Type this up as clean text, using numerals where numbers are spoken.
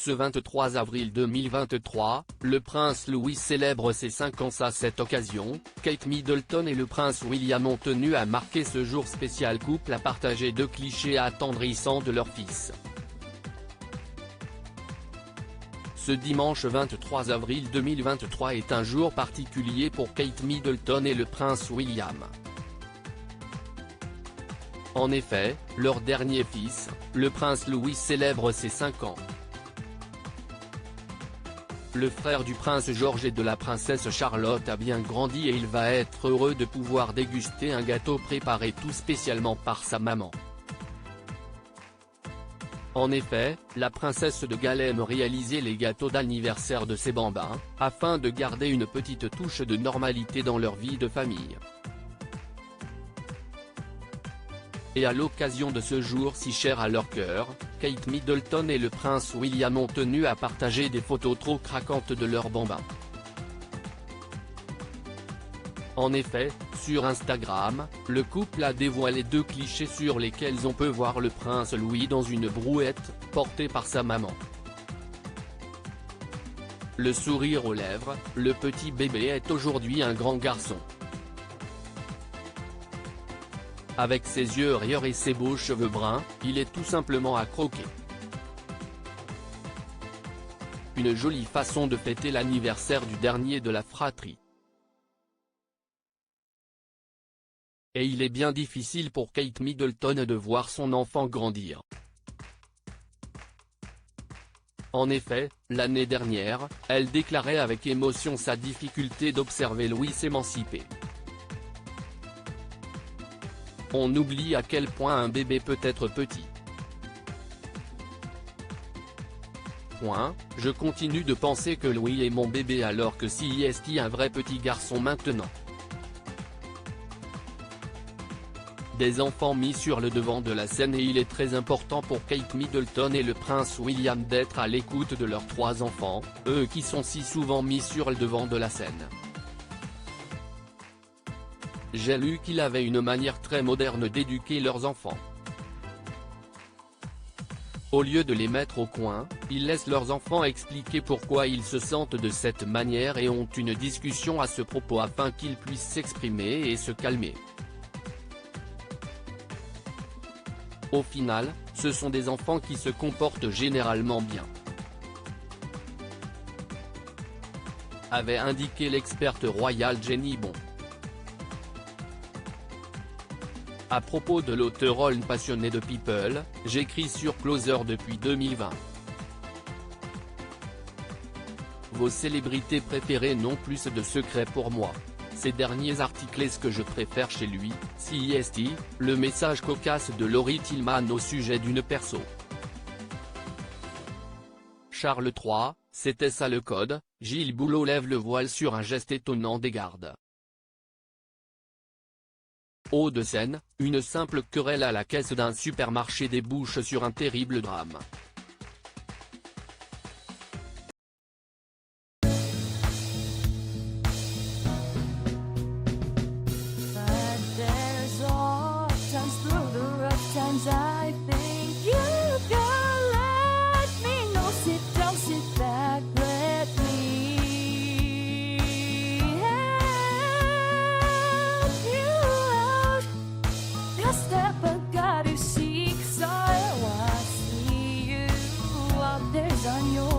Ce 23 avril 2023, le prince Louis célèbre ses 5 ans. À cette occasion, Kate Middleton et le prince William ont tenu à marquer ce jour spécial couple à partager 2 clichés attendrissants de leur fils. Ce dimanche 23 avril 2023 est un jour particulier pour Kate Middleton et le prince William. En effet, leur dernier fils, le prince Louis célèbre ses 5 ans. Le frère du prince George et de la princesse Charlotte a bien grandi et il va être heureux de pouvoir déguster un gâteau préparé tout spécialement par sa maman. En effet, la princesse de Galles aime réaliser les gâteaux d'anniversaire de ses bambins, afin de garder une petite touche de normalité dans leur vie de famille. Et à l'occasion de ce jour si cher à leur cœur, Kate Middleton et le prince William ont tenu à partager des photos trop craquantes de leurs bambins. En effet, sur Instagram, le couple a dévoilé 2 clichés sur lesquels on peut voir le prince Louis dans une brouette, portée par sa maman. Le sourire aux lèvres, le petit bébé est aujourd'hui un grand garçon. Avec ses yeux rieurs et ses beaux cheveux bruns, il est tout simplement à croquer. Une jolie façon de fêter l'anniversaire du dernier de la fratrie. Et il est bien difficile pour Kate Middleton de voir son enfant grandir. En effet, l'année dernière, elle déclarait avec émotion sa difficulté d'observer Louis s'émanciper. On oublie à quel point un bébé peut être petit. Je continue de penser que Louis est mon bébé alors que si est un vrai petit garçon maintenant. Des enfants mis sur le devant de la scène et il est très important pour Kate Middleton et le prince William d'être à l'écoute de leurs 3 enfants, eux qui sont si souvent mis sur le devant de la scène. J'ai lu qu'il avait une manière très moderne d'éduquer leurs enfants. Au lieu de les mettre au coin, ils laissent leurs enfants expliquer pourquoi ils se sentent de cette manière et ont une discussion à ce propos afin qu'ils puissent s'exprimer et se calmer. Au final, ce sont des enfants qui se comportent généralement bien, avait indiqué l'experte royale Jenny Bond. À propos de l'auteur passionné de People, j'écris sur Closer depuis 2020. Vos célébrités préférées n'ont plus de secrets pour moi. Ces derniers articles est ce que je préfère chez lui, CIST, le message cocasse de Laurie Tillman au sujet d'une perso. Charles III, c'était ça le code, Gilles Boulot lève le voile sur un geste étonnant des gardes. Hauts-de-Seine, une simple querelle à la caisse d'un supermarché débouche sur un terrible drame. On your